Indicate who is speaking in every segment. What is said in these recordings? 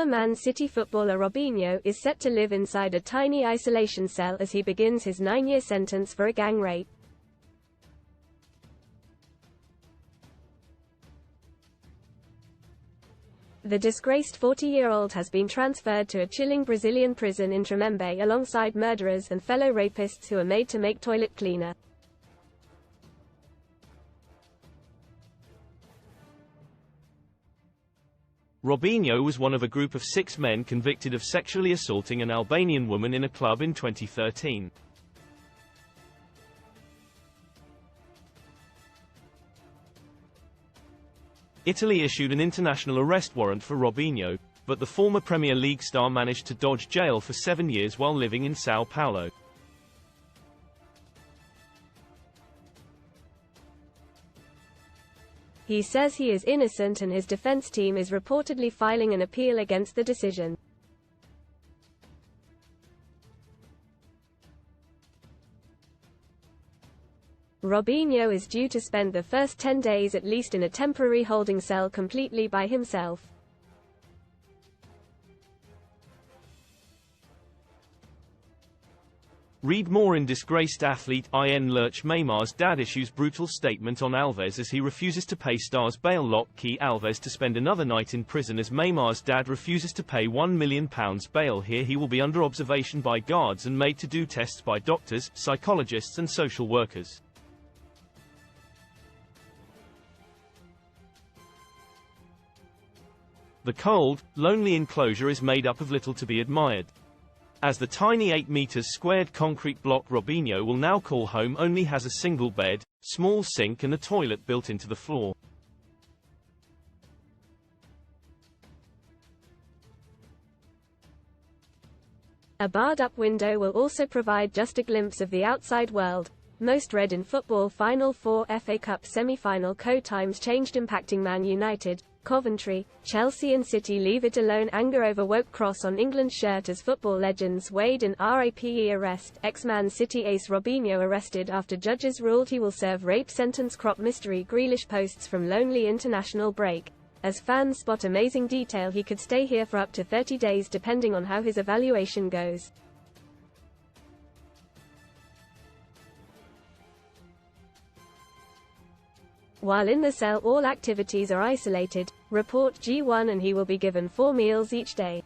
Speaker 1: Former Man City footballer Robinho is set to live inside a tiny isolation cell as he begins his 9-year sentence for a gang rape. The disgraced 40-year-old has been transferred to a chilling Brazilian prison in Tremembé alongside murderers and fellow rapists who are made to make toilet cleaner.
Speaker 2: Robinho was one of a group of 6 men convicted of sexually assaulting an Albanian woman in a club in 2013. Italy issued an international arrest warrant for Robinho, but the former Premier League star managed to dodge jail for 7 years while living in São Paulo.
Speaker 1: He says he is innocent and his defense team is reportedly filing an appeal against the decision. Robinho is due to spend the first 10 days at least in a temporary holding cell completely by himself.
Speaker 2: Read more in Disgraced athlete Ian Lurch Neymar's dad issues brutal statement on Alves as he refuses to pay stars bail. Lock-key Alves to spend another night in prison as Neymar's dad refuses to pay £1 million bail. Here he will be under observation by guards and made to do tests by doctors, psychologists and social workers. The cold, lonely enclosure is made up of little to be admired. As the tiny 8 meters squared concrete block Robinho will now call home only has a single bed, small sink and a toilet built into the floor.
Speaker 1: A barred-up window will also provide just a glimpse of the outside world. Most read in football Final Four FA Cup semi-final co-times changed impacting Man United, Coventry, Chelsea and City. Leave it alone. Anger over woke cross on England's shirt as football legends wade in RAPE. Arrest ex-Man City ace Robinho arrested after judges ruled he will serve rape sentence. Crop mystery Grealish posts from lonely international break. As fans spot amazing detail he could stay here for up to 30 days depending on how his evaluation goes. While in the cell all activities are isolated, report G1, and he will be given 4 meals each day.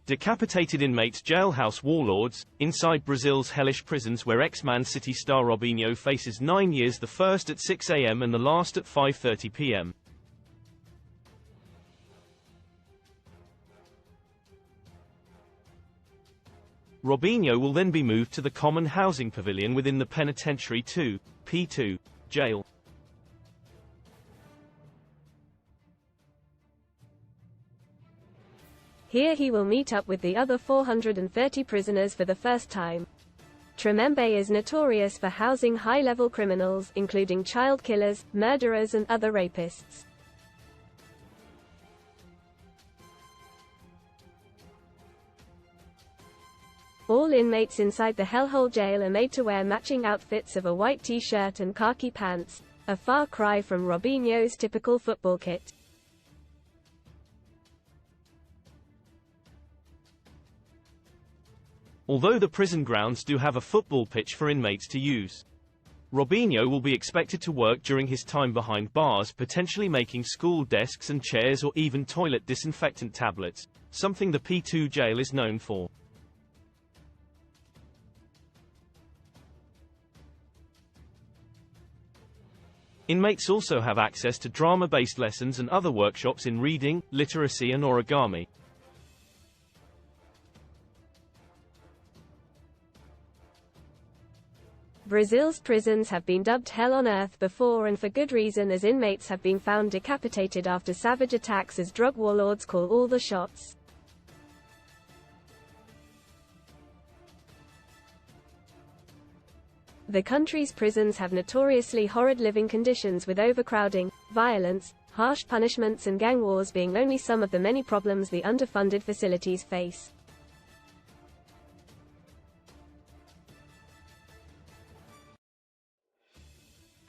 Speaker 2: Decapitated inmates, jailhouse warlords, inside Brazil's hellish prisons where ex-Man City star Robinho faces 9 years, the first at 6 a.m. and the last at 5:30 p.m. Robinho will then be moved to the Common Housing Pavilion within the Penitentiary 2, P2, jail.
Speaker 1: Here he will meet up with the other 430 prisoners for the first time. Tremembé is notorious for housing high-level criminals, including child killers, murderers and other rapists. All inmates inside the hellhole jail are made to wear matching outfits of a white t-shirt and khaki pants, a far cry from Robinho's typical football kit.
Speaker 2: Although the prison grounds do have a football pitch for inmates to use, Robinho will be expected to work during his time behind bars, potentially making school desks and chairs or even toilet disinfectant tablets, something the P2 jail is known for. Inmates also have access to drama-based lessons and other workshops in reading, literacy and origami.
Speaker 1: Brazil's prisons have been dubbed Hell on Earth before, and for good reason, as inmates have been found decapitated after savage attacks as drug warlords call all the shots. The country's prisons have notoriously horrid living conditions, with overcrowding, violence, harsh punishments and gang wars being only some of the many problems the underfunded facilities face.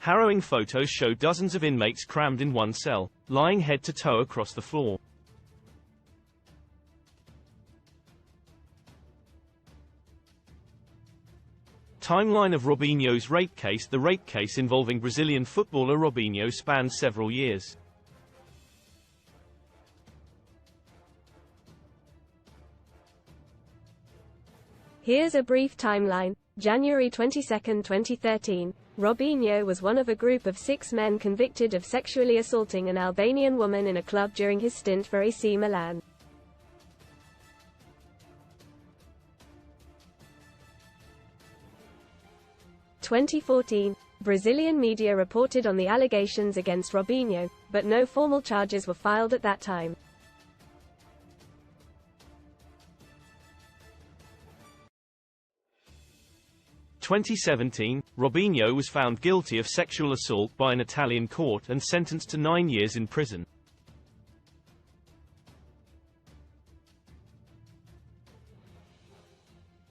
Speaker 2: Harrowing photos show dozens of inmates crammed in one cell, lying head to toe across the floor. Timeline of Robinho's rape case. The rape case involving Brazilian footballer Robinho spanned several years.
Speaker 1: Here's a brief timeline. January 22, 2013. Robinho was one of a group of 6 men convicted of sexually assaulting an Albanian woman in a club during his stint for AC Milan. In 2014, Brazilian media reported on the allegations against Robinho, but no formal charges were filed at that time.
Speaker 2: In 2017, Robinho was found guilty of sexual assault by an Italian court and sentenced to 9 years in prison.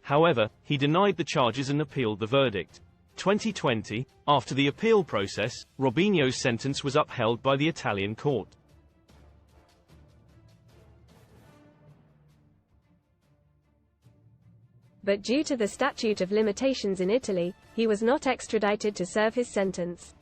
Speaker 2: However, he denied the charges and appealed the verdict. 2020, after the appeal process, Robinho's sentence was upheld by the Italian court.
Speaker 1: But due to the statute of limitations in Italy, he was not extradited to serve his sentence.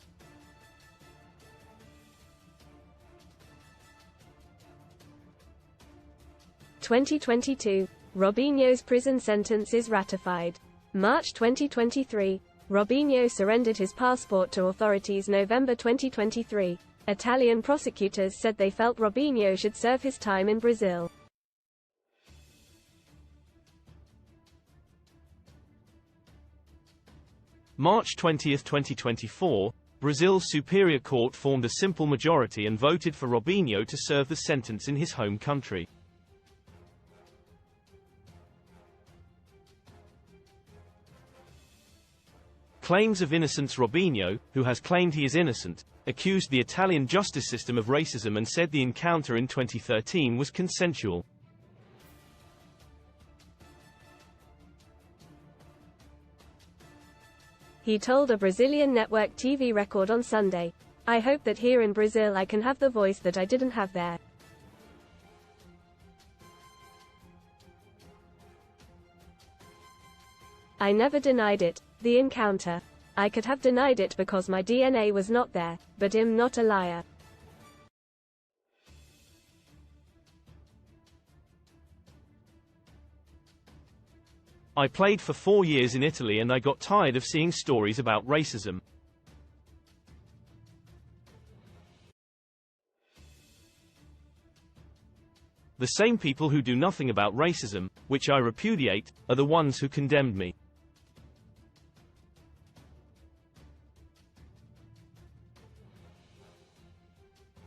Speaker 1: In 2022, Robinho's prison sentence is ratified. March 2023, Robinho surrendered his passport to authorities. November 2023, Italian prosecutors said they felt Robinho should serve his time in Brazil.
Speaker 2: March 20, 2024, Brazil's Superior Court formed a simple majority and voted for Robinho to serve the sentence in his home country. Claims of innocence. Robinho, who has claimed he is innocent, accused the Italian justice system of racism and said the encounter in 2013 was consensual.
Speaker 1: He told a Brazilian network TV Record on Sunday, "I hope that here in Brazil I can have the voice that I didn't have there." I never denied it, the encounter. I could have denied it because my DNA was not there, but I'm not a liar.
Speaker 2: I played for 4 years in Italy and I got tired of seeing stories about racism. The same people who do nothing about racism, which I repudiate, are the ones who condemned me.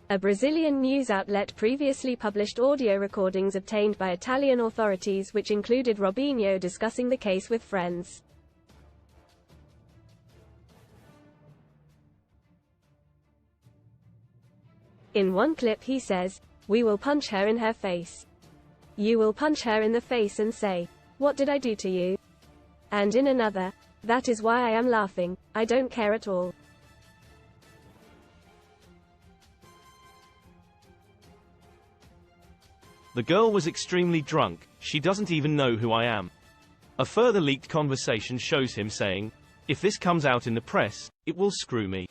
Speaker 1: A Brazilian news outlet previously published audio recordings obtained by Italian authorities which included Robinho discussing the case with friends. In one clip he says, "We will punch her in her face. You will punch her in the face and say, 'What did I do to you?' And in another, 'That is why I am laughing, I don't care at all.'"
Speaker 2: The girl was extremely drunk, she doesn't even know who I am. A further leaked conversation shows him saying, "If this comes out in the press, it will screw me."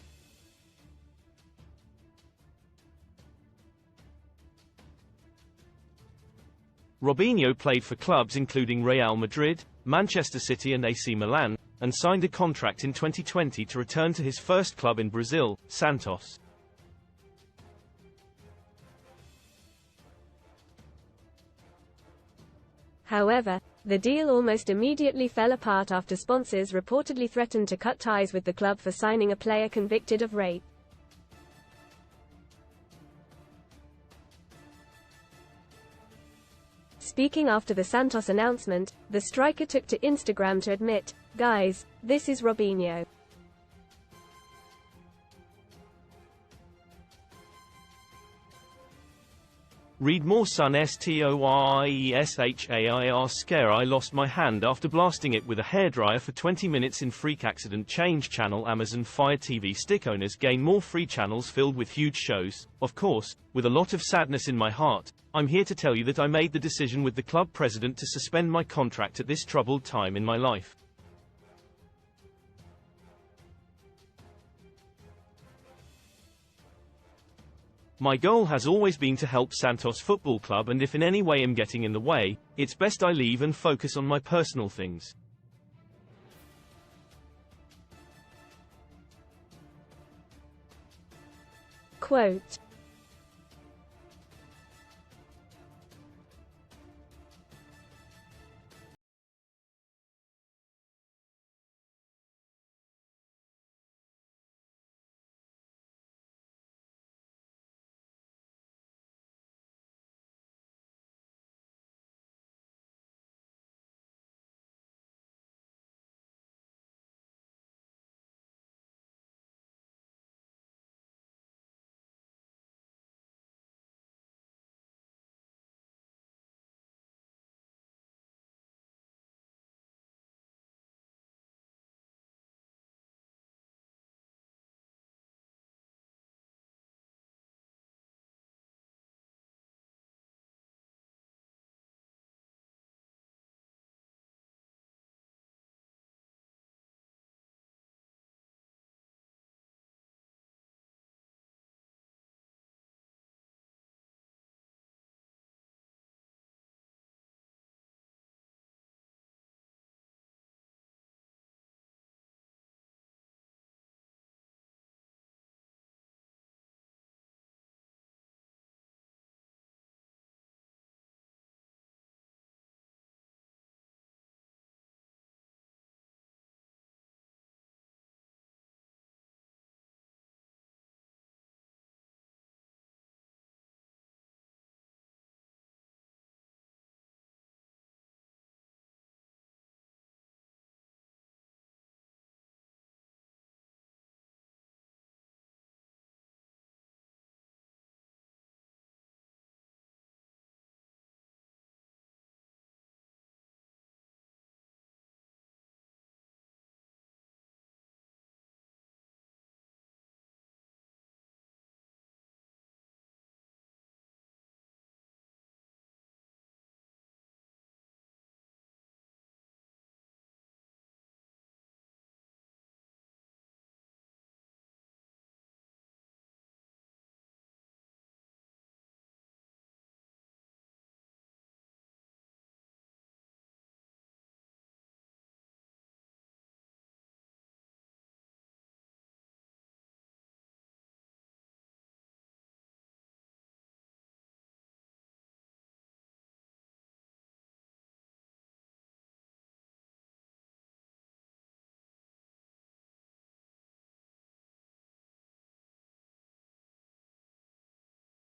Speaker 2: Robinho played for clubs including Real Madrid, Manchester City and AC Milan, and signed a contract in 2020 to return to his first club in Brazil, Santos.
Speaker 1: However, the deal almost immediately fell apart after sponsors reportedly threatened to cut ties with the club for signing a player convicted of rape. Speaking after the Santos announcement, the striker took to Instagram to admit, "Guys, this is Robinho.
Speaker 2: Read more son STORIESHAIR scare. I lost my hand after blasting it with a hairdryer for 20 minutes in freak accident. Change channel. Amazon Fire TV stick owners gain more free channels filled with huge shows. Of course, with a lot of sadness in my heart, I'm here to tell you that I made the decision with the club president to suspend my contract at this troubled time in my life. My goal has always been to help Santos Football Club, and if in any way I'm getting in the way, it's best I leave and focus on my personal things.
Speaker 1: Quote,